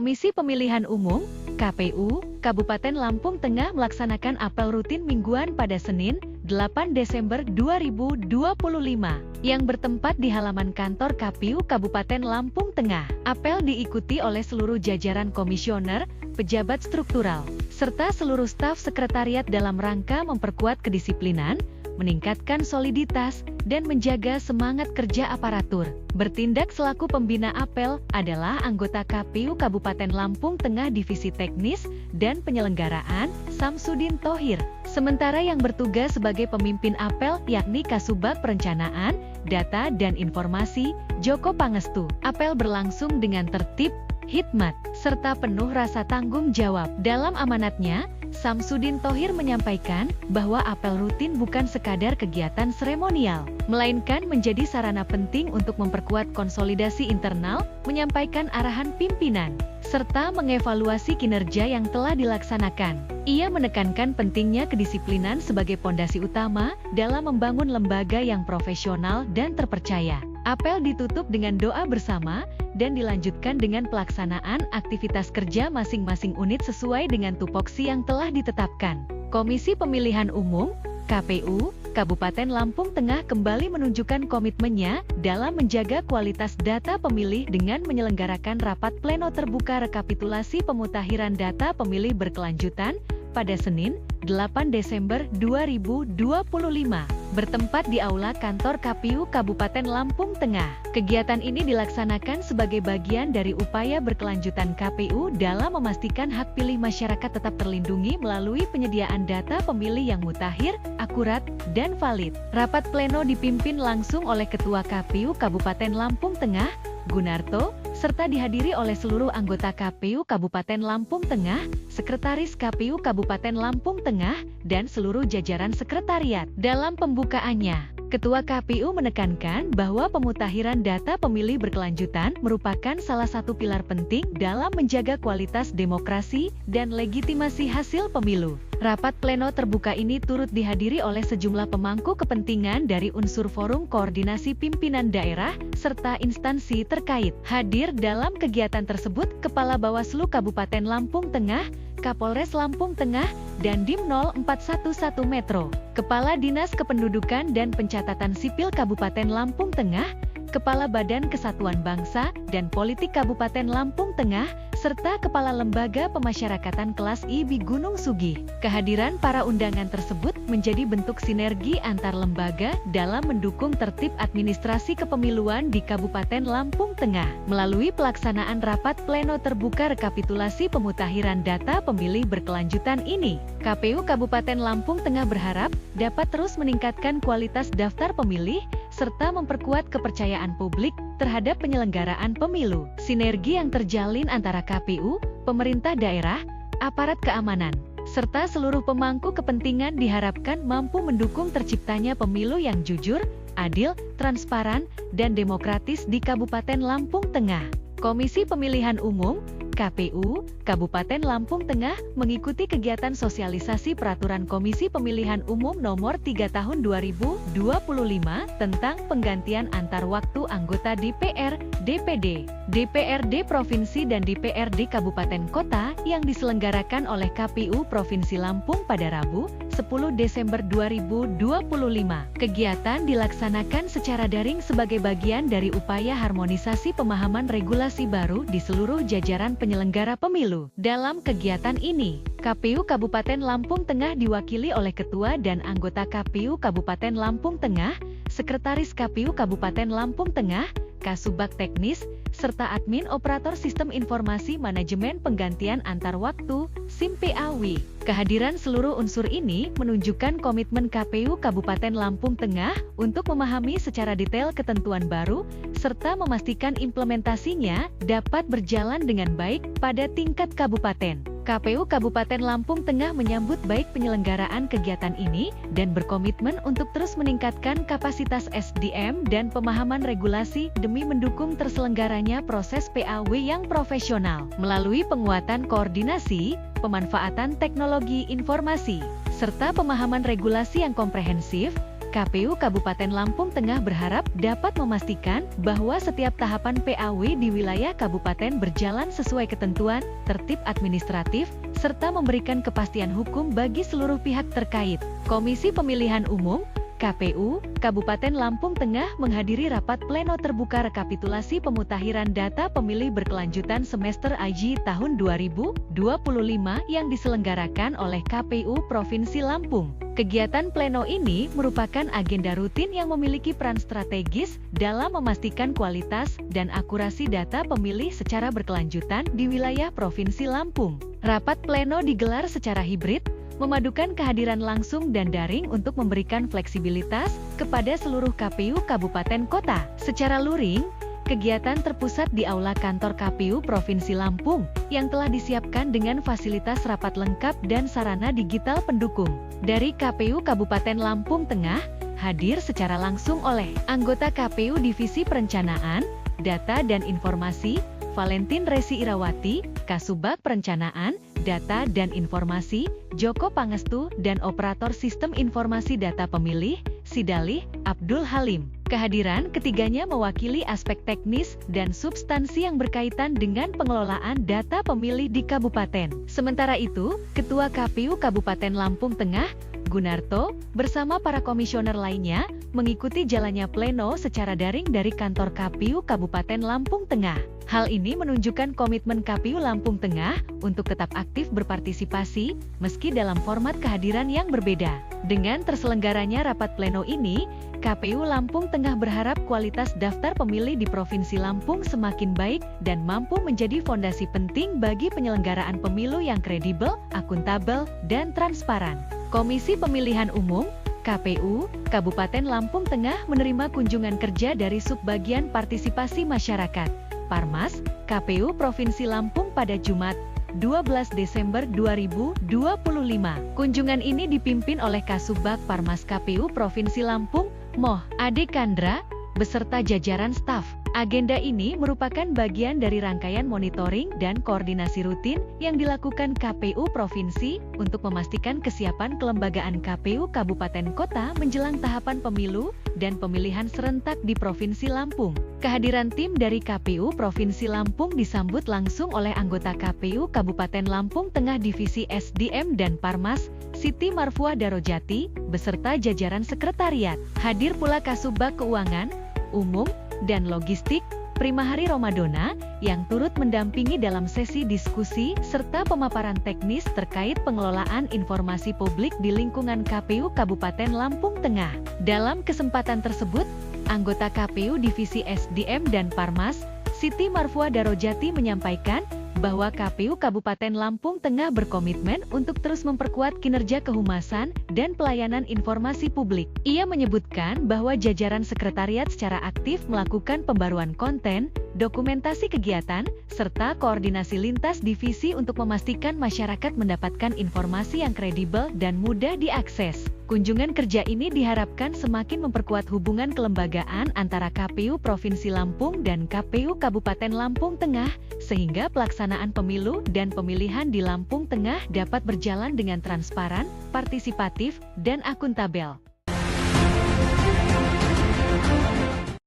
Komisi Pemilihan Umum (KPU) Kabupaten Lampung Tengah melaksanakan apel rutin mingguan pada Senin, 8 Desember 2025, yang bertempat di halaman kantor KPU Kabupaten Lampung Tengah. Apel diikuti oleh seluruh jajaran komisioner, pejabat struktural, serta seluruh staf sekretariat dalam rangka memperkuat kedisiplinan, meningkatkan soliditas, dan menjaga semangat kerja aparatur. Bertindak selaku pembina apel adalah anggota KPU Kabupaten Lampung Tengah Divisi Teknis dan Penyelenggaraan, Samsudin Thohir. Sementara yang bertugas sebagai pemimpin apel yakni Kasubag Perencanaan, Data dan Informasi, Joko Pangestu. Apel berlangsung dengan tertib, hikmat, serta penuh rasa tanggung jawab. Dalam amanatnya, Samsudin Thohir menyampaikan bahwa apel rutin bukan sekadar kegiatan seremonial, melainkan menjadi sarana penting untuk memperkuat konsolidasi internal, menyampaikan arahan pimpinan, serta mengevaluasi kinerja yang telah dilaksanakan. Ia menekankan pentingnya kedisiplinan sebagai pondasi utama dalam membangun lembaga yang profesional dan terpercaya. Apel ditutup dengan doa bersama dan dilanjutkan dengan pelaksanaan aktivitas kerja masing-masing unit sesuai dengan tupoksi yang telah ditetapkan. Komisi Pemilihan Umum (KPU) Kabupaten Lampung Tengah kembali menunjukkan komitmennya dalam menjaga kualitas data pemilih dengan menyelenggarakan rapat pleno terbuka rekapitulasi pemutakhiran data pemilih berkelanjutan pada Senin, 8 Desember 2025, bertempat di Aula Kantor KPU Kabupaten Lampung Tengah. Kegiatan ini dilaksanakan sebagai bagian dari upaya berkelanjutan KPU dalam memastikan hak pilih masyarakat tetap terlindungi melalui penyediaan data pemilih yang mutakhir, akurat, dan valid. Rapat pleno dipimpin langsung oleh Ketua KPU Kabupaten Lampung Tengah, Gunarto, serta dihadiri oleh seluruh anggota KPU Kabupaten Lampung Tengah, Sekretaris KPU Kabupaten Lampung Tengah, dan seluruh jajaran sekretariat. Dalam pembukaannya, Ketua KPU menekankan bahwa pemutakhiran data pemilih berkelanjutan merupakan salah satu pilar penting dalam menjaga kualitas demokrasi dan legitimasi hasil pemilu. Rapat pleno terbuka ini turut dihadiri oleh sejumlah pemangku kepentingan dari unsur forum koordinasi pimpinan daerah, serta instansi terkait. Hadir dalam kegiatan tersebut Kepala Bawaslu Kabupaten Lampung Tengah, Kapolres Lampung Tengah, dan Dim 0411 Metro, Kepala Dinas Kependudukan dan Pencatatan Sipil Kabupaten Lampung Tengah, Kepala Badan Kesatuan Bangsa dan Politik Kabupaten Lampung Tengah, serta Kepala Lembaga Pemasyarakatan Kelas IB Gunung Sugih. Kehadiran para undangan tersebut menjadi bentuk sinergi antar lembaga dalam mendukung tertib administrasi kepemiluan di Kabupaten Lampung Tengah. Melalui pelaksanaan rapat pleno terbuka rekapitulasi pemutakhiran data pemilih berkelanjutan ini, KPU Kabupaten Lampung Tengah berharap dapat terus meningkatkan kualitas daftar pemilih, serta memperkuat kepercayaan publik terhadap penyelenggaraan pemilu. Sinergi yang terjalin antara KPU, pemerintah daerah, aparat keamanan, serta seluruh pemangku kepentingan diharapkan mampu mendukung terciptanya pemilu yang jujur, adil, transparan, dan demokratis di Kabupaten Lampung Tengah. Komisi Pemilihan Umum KPU Kabupaten Lampung Tengah mengikuti kegiatan sosialisasi Peraturan Komisi Pemilihan Umum Nomor 3 Tahun 2025 tentang penggantian antar waktu anggota DPR, DPD, DPRD Provinsi dan DPRD Kabupaten Kota yang diselenggarakan oleh KPU Provinsi Lampung pada Rabu, 10 Desember 2025. Kegiatan dilaksanakan secara daring sebagai bagian dari upaya harmonisasi pemahaman regulasi baru di seluruh jajaran penyelenggara pemilu. Dalam kegiatan ini, KPU Kabupaten Lampung Tengah diwakili oleh Ketua dan anggota KPU Kabupaten Lampung Tengah, Sekretaris KPU Kabupaten Lampung Tengah, Kasubag Teknis, serta admin operator Sistem Informasi Manajemen Penggantian Antar Waktu, SIM PAW. Kehadiran seluruh unsur ini menunjukkan komitmen KPU Kabupaten Lampung Tengah untuk memahami secara detail ketentuan baru, serta memastikan implementasinya dapat berjalan dengan baik pada tingkat kabupaten. KPU Kabupaten Lampung Tengah menyambut baik penyelenggaraan kegiatan ini dan berkomitmen untuk terus meningkatkan kapasitas SDM dan pemahaman regulasi demi mendukung terselenggaranya proses PAW yang profesional melalui penguatan koordinasi, pemanfaatan teknologi informasi, serta pemahaman regulasi yang komprehensif. KPU Kabupaten Lampung Tengah berharap dapat memastikan bahwa setiap tahapan PAW di wilayah kabupaten berjalan sesuai ketentuan, tertib administratif, serta memberikan kepastian hukum bagi seluruh pihak terkait. Komisi Pemilihan Umum KPU Kabupaten Lampung Tengah menghadiri rapat pleno terbuka rekapitulasi pemutakhiran data pemilih berkelanjutan semester AJ tahun 2025 yang diselenggarakan oleh KPU Provinsi Lampung. Kegiatan pleno ini merupakan agenda rutin yang memiliki peran strategis dalam memastikan kualitas dan akurasi data pemilih secara berkelanjutan di wilayah Provinsi Lampung. Rapat pleno digelar secara hibrid, memadukan kehadiran langsung dan daring untuk memberikan fleksibilitas kepada seluruh KPU Kabupaten Kota. Secara luring, kegiatan terpusat di Aula Kantor KPU Provinsi Lampung yang telah disiapkan dengan fasilitas rapat lengkap dan sarana digital pendukung. Dari KPU Kabupaten Lampung Tengah, hadir secara langsung oleh anggota KPU Divisi Perencanaan, Data dan Informasi, Valentin Resi Irawati, Kasubag Perencanaan, Data dan Informasi, Joko Pangestu, dan Operator Sistem Informasi Data Pemilih, Sidalih, Abdul Halim. Kehadiran ketiganya mewakili aspek teknis dan substansi yang berkaitan dengan pengelolaan data pemilih di kabupaten. Sementara itu, Ketua KPU Kabupaten Lampung Tengah, Gunarto, bersama para komisioner lainnya, mengikuti jalannya pleno secara daring dari kantor KPU Kabupaten Lampung Tengah. Hal ini menunjukkan komitmen KPU Lampung Tengah untuk tetap aktif berpartisipasi, meski dalam format kehadiran yang berbeda. Dengan terselenggaranya rapat pleno ini, KPU Lampung Tengah berharap kualitas daftar pemilih di Provinsi Lampung semakin baik dan mampu menjadi fondasi penting bagi penyelenggaraan pemilu yang kredibel, akuntabel, dan transparan. Komisi Pemilihan Umum KPU Kabupaten Lampung Tengah menerima kunjungan kerja dari Subbagian Partisipasi Masyarakat Parmas KPU Provinsi Lampung pada Jumat 12 Desember 2025. Kunjungan ini dipimpin oleh Kasubag Parmas KPU Provinsi Lampung, Moh Ade Kandra, beserta jajaran staf. Agenda ini merupakan bagian dari rangkaian monitoring dan koordinasi rutin yang dilakukan KPU Provinsi untuk memastikan kesiapan kelembagaan KPU Kabupaten Kota menjelang tahapan pemilu dan pemilihan serentak di Provinsi Lampung. Kehadiran tim dari KPU Provinsi Lampung disambut langsung oleh anggota KPU Kabupaten Lampung Tengah Divisi SDM dan Parmas, Siti Marfuah Darojati, beserta jajaran sekretariat. Hadir pula Kasubag Keuangan, Umum, dan Logistik, Primahari Romadona, yang turut mendampingi dalam sesi diskusi serta pemaparan teknis terkait pengelolaan informasi publik di lingkungan KPU Kabupaten Lampung Tengah. Dalam kesempatan tersebut, anggota KPU Divisi SDM dan Parmas, Siti Marfuah Darojati menyampaikan bahwa KPU Kabupaten Lampung Tengah berkomitmen untuk terus memperkuat kinerja kehumasan dan pelayanan informasi publik. Ia menyebutkan bahwa jajaran sekretariat secara aktif melakukan pembaruan konten, dokumentasi kegiatan, serta koordinasi lintas divisi untuk memastikan masyarakat mendapatkan informasi yang kredibel dan mudah diakses. Kunjungan kerja ini diharapkan semakin memperkuat hubungan kelembagaan antara KPU Provinsi Lampung dan KPU Kabupaten Lampung Tengah, sehingga pelaksanaan pemilu dan pemilihan di Lampung Tengah dapat berjalan dengan transparan, partisipatif, dan akuntabel.